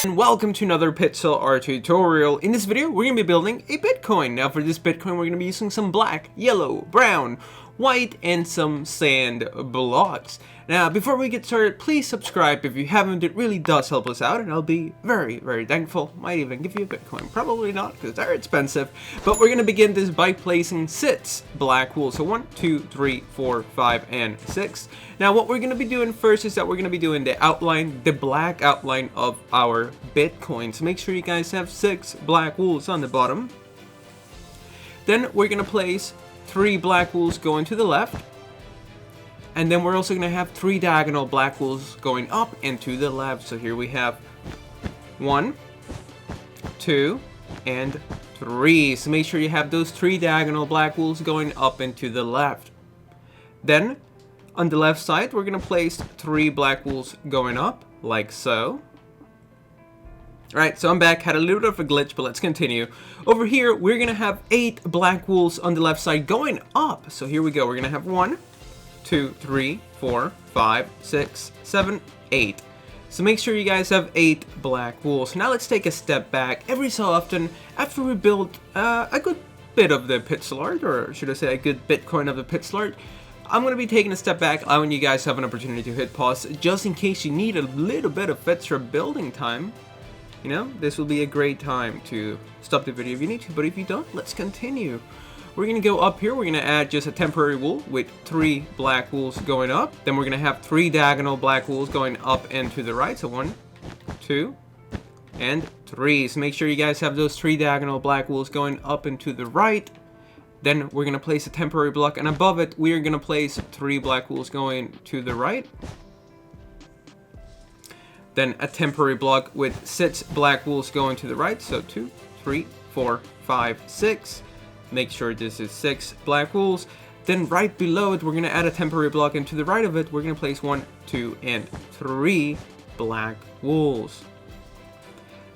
And welcome to another pixel art tutorial. In this video, we're going to be building a Bitcoin. Now for this Bitcoin, we're going to be using some black, yellow, brown, white, and some sand blocks. Now, before we get started, please subscribe if you haven't. It really does help us out, and I'll be very, very thankful. Might even give you a Bitcoin. Probably not, because they're expensive. But we're going to begin this by placing 6 black wool. So 1, 2, 3, 4, 5, and 6. Now, what we're going to be doing first is that we're going to be doing the outline, the black outline of our Bitcoin. So make sure you guys have 6 black wools on the bottom. Then we're going to place 3 black wools going to the left. And then we're also going to have 3 diagonal black wools going up and to the left. So here we have 1, 2, and 3. So make sure you have those 3 diagonal black wools going up and to the left. Then on the left side, we're going to place 3 black wools going up, like so. Alright, so I'm back. Had a little bit of a glitch, but let's continue. Over here, we're going to have 8 black wools on the left side going up. So here we go. We're going to have 1, 2, 3, 4, 5, 6, 7, 8. So make sure you guys have 8 black wools. Now let's take a step back. Every so often, after we build a good bit of the pixel art, or should I say a good Bitcoin of the pixel art, I'm going to be taking a step back, allowing you guys to have an opportunity to hit pause, just in case you need a little bit of extra building time. You know, this will be a great time to stop the video if you need to, but if you don't, let's continue. We're going to go up here, we're going to add just a temporary wool with 3 black wools going up. Then we're going to have 3 diagonal black wools going up and to the right. So 1, 2, and 3. So make sure you guys have those 3 diagonal black wools going up and to the right. Then we're going to place a temporary block, and above it, we are going to place 3 black wools going to the right. Then a temporary block with 6 black wools going to the right. So 2, 3, 4, 5, 6. Make sure this is 6 black wools. Then right below it, we're going to add a temporary block, and to the right of it, we're going to place 1, 2, and 3 black wools.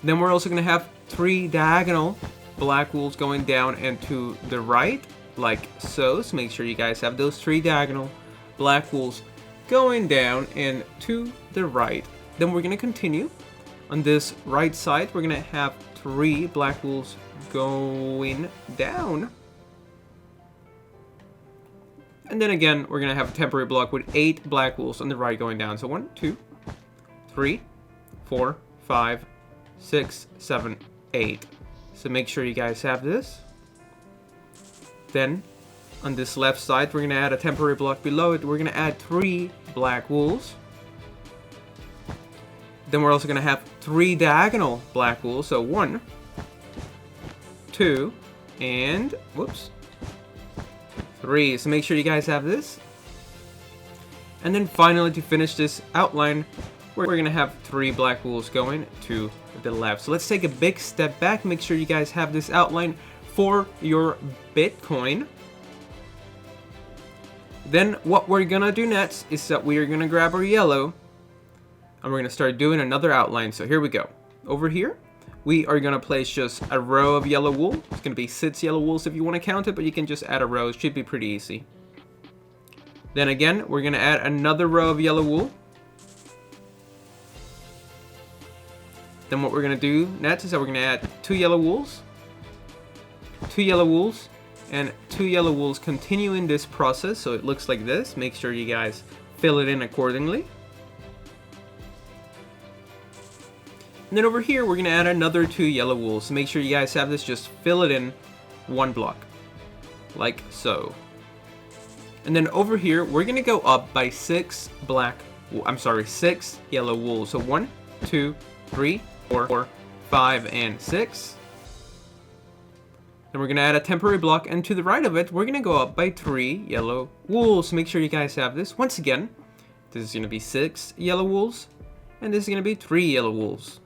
Then we're also going to have 3 diagonal black wools going down and to the right, like so. So make sure you guys have those 3 diagonal black wools going down and to the right. Then we're going to continue. On this right side, we're going to have 3 black wools going down. And then again, we're going to have a temporary block with 8 black wools on the right going down. So 1, 2, 3, 4, 5, 6, 7, 8. So make sure you guys have this. Then on this left side, we're going to add a temporary block below it. We're going to add 3 black wools. Then we're also going to have 3 diagonal black wools. So 1, 2, and whoops, 3. So make sure you guys have this. And then finally, to finish this outline, we're going to have 3 black wools going to the left. So let's take a big step back. Make sure you guys have this outline for your Bitcoin. Then what we're going to do next is that we are going to grab our yellow, and we're going to start doing another outline. So here we go. Over here, we are going to place just a row of yellow wool. It's going to be 6 yellow wools if you want to count it, but you can just add a row. It should be pretty easy. Then again, we're going to add another row of yellow wool. Then what we're going to do next is that we're going to add 2 yellow wools, 2 yellow wools, and 2 yellow wools. Continuing this process so it looks like this. Make sure you guys fill it in accordingly. And then over here, we're going to add another 2 yellow wools. So make sure you guys have this. Just fill it in one block, like so. And then over here, we're going to go up by 6 yellow wools. So 1, 2, 3, 4, 5, and 6. Then we're going to add a temporary block, and to the right of it, we're going to go up by 3 yellow wools. So make sure you guys have this. Once again, this is going to be 6 yellow wools, and this is going to be 3 yellow wools.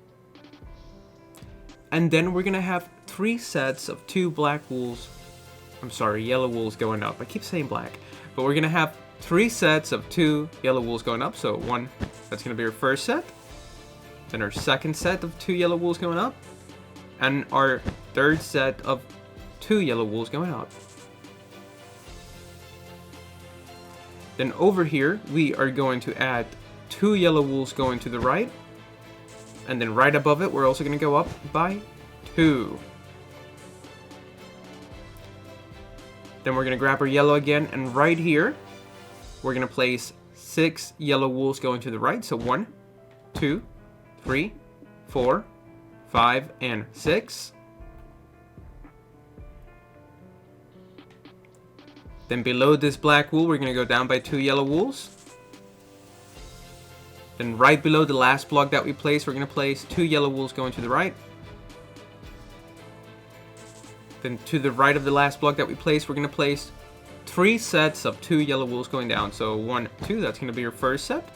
And then we're going to have 3 sets of 2 black wools. Yellow wools going up. I keep saying black. But we're going to have 3 sets of 2 yellow wools going up. So one, that's going to be our first set. Then our second set of 2 yellow wools going up. And our third set of 2 yellow wools going up. Then over here, we are going to add 2 yellow wools going to the right. And then right above it, we're also going to go up by 2. Then we're going to grab our yellow again, and right here, we're going to place 6 yellow wools going to the right. So 1, 2, 3, 4, 5, and 6. Then below this black wool, we're going to go down by 2 yellow wools. Then right below the last block that we placed, we're going to place 2 yellow wools going to the right. Then to the right of the last block that we placed, we're going to place 3 sets of 2 yellow wools going down. So 1, 2, that's going to be your first set.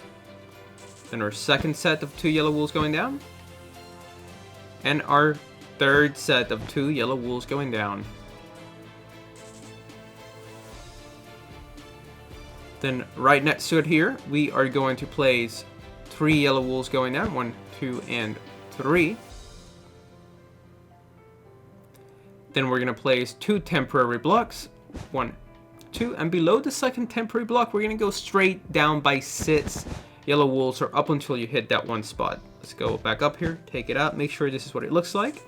Then our second set of 2 yellow wools going down. And our third set of 2 yellow wools going down. Then right next to it here, we are going to place 3 yellow wools going down. 1, 2, and 3. Then we're going to place 2 temporary blocks. 1, 2. And below the second temporary block, we're going to go straight down by 6 yellow wools, or up until you hit that one spot. Let's go back up here, take it out, make sure this is what it looks like.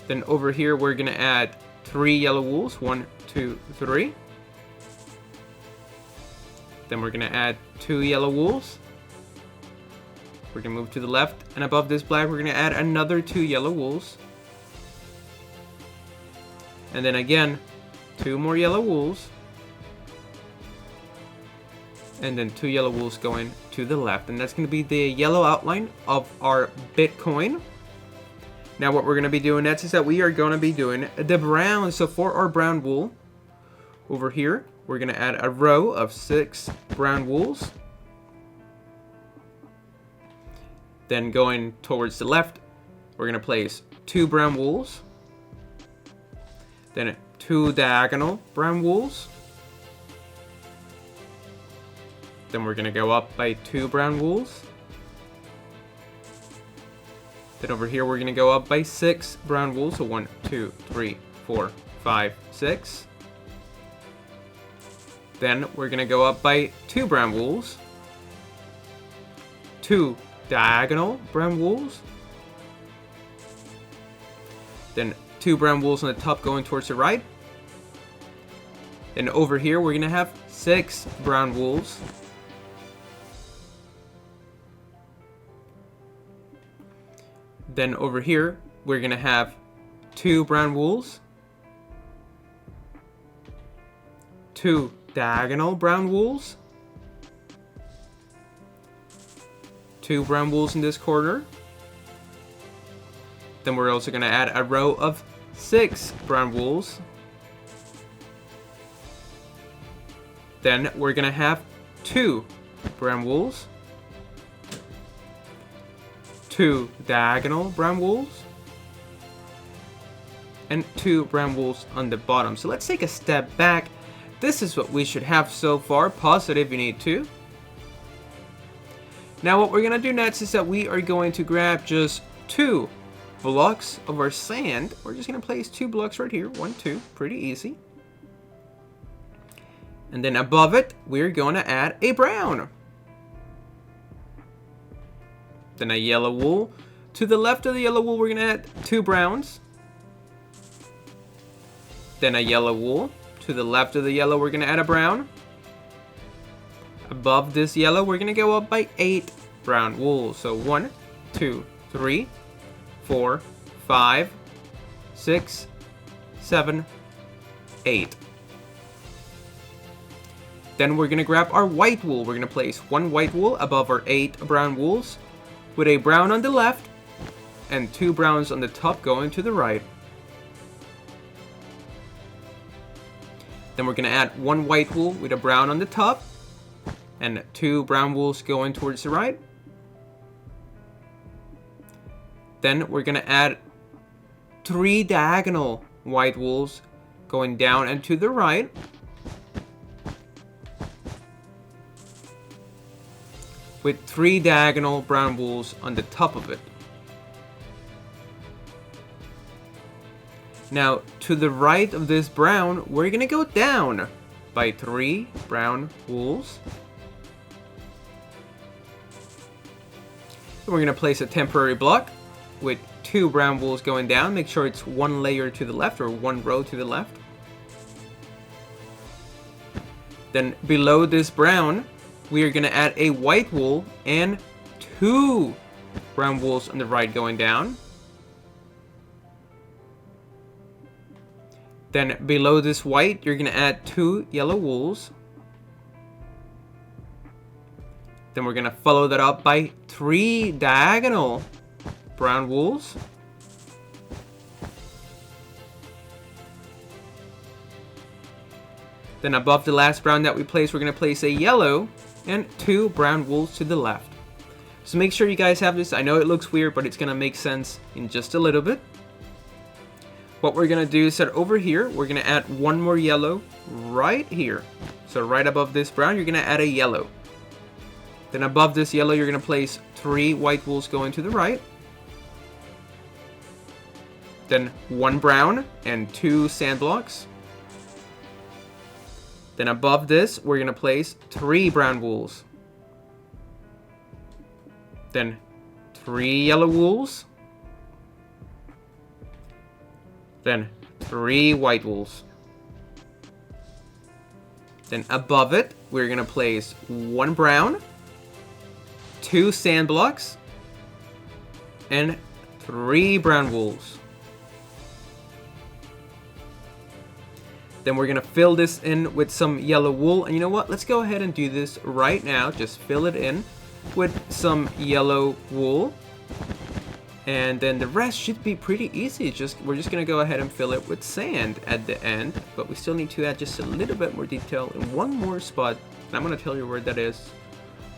Then over here, we're going to add 3 yellow wools. 1, 2, 3. Then we're going to add 2 yellow wools. We're going to move to the left, and above this black, we're going to add another 2 yellow wools. And then again, 2 more yellow wools. And then 2 yellow wools going to the left. And that's going to be the yellow outline of our BitCoin. Now what we're going to be doing next is that we are going to be doing the brown. So for our brown wool, over here, we're going to add a row of 6 brown wools. Then going towards the left, we're going to place 2 brown wools. Then 2 diagonal brown wools. Then we're going to go up by 2 brown wools. Then over here, we're going to go up by 6 brown wools. So 1, 2, 3, 4, 5, 6. Then we're going to go up by 2 brown wools. 2 diagonal brown wools. Then 2 brown wools on the top going towards the right. Then over here, we're going to have 6 brown wools. Then over here, we're going to have 2 brown wools. 2 diagonal brown wools. 2 brown wools in this corner. Then we're also going to add a row of 6 brown wools. Then we're going to have 2 brown wools. 2 diagonal brown wools. And 2 brown wools on the bottom. So let's take a step back. This is what we should have so far. Pause it if you need to. Now what we're going to do next is that we are going to grab just 2 blocks of our sand. We're just going to place 2 blocks right here. 1, 2. Pretty easy. And then above it, we're going to add a brown. Then a yellow wool. To the left of the yellow wool, we're going to add 2 browns. Then a yellow wool. To the left of the yellow, we're going to add a brown. Above this yellow, we're going to go up by 8 brown wool. So 1, 2, 3, 4, 5, 6, 7, 8. Then we're going to grab our white wool. We're going to place 1 white wool above our 8 brown wools, with a brown on the left and 2 browns on the top going to the right. Then we're going to add 1 white wool with a brown on the top and 2 brown wools going towards the right. Then we're going to add 3 diagonal white wools going down and to the right. With 3 diagonal brown wools on the top of it. Now, to the right of this brown, we're going to go down by 3 brown wools. We're going to place a temporary block with 2 brown wools going down. Make sure it's 1 layer to the left or 1 row to the left. Then below this brown, we are going to add a white wool and 2 brown wools on the right going down. Then below this white, you're going to add 2 yellow wools. Then we're going to follow that up by 3 diagonal brown wools. Then above the last brown that we place, we're going to place a yellow and 2 brown wools to the left. So make sure you guys have this. I know it looks weird, but it's going to make sense in just a little bit. What we're going to do is that over here, we're going to add 1 more yellow right here. So right above this brown, you're going to add a yellow. Then above this yellow, you're going to place 3 white wools going to the right. Then 1 brown and 2 sand blocks. Then above this, we're going to place 3 brown wools. Then 3 yellow wools. Then 3 white wools. Then above it, we're going to place 1 brown, 2 sand blocks, and 3 brown wools. Then we're going to fill this in with some yellow wool. And you know what? Let's go ahead and do this right now. Just fill it in with some yellow wool. And then the rest should be pretty easy. We're just going to go ahead and fill it with sand at the end. But we still need to add just a little bit more detail in one more spot. And I'm going to tell you where that is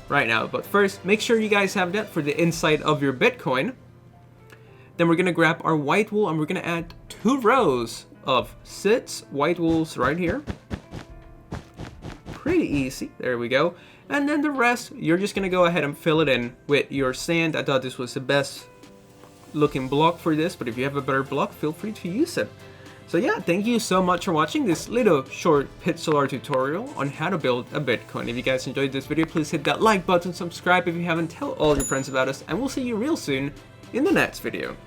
right now. But first, make sure you guys have that for the inside of your Bitcoin. Then we're going to grab our white wool and we're going to add 2 rows of 6 white wools right here. Pretty easy. There we go. And then the rest, you're just going to go ahead and fill it in with your sand. I thought this was the best looking block for this, but if you have a better block, feel free to use it. So yeah, thank you so much for watching this little short Pixel tutorial on how to build a Bitcoin. If you guys enjoyed this video, please hit that like button, subscribe if you haven't, tell all your friends about us, and we'll see you real soon in the next video.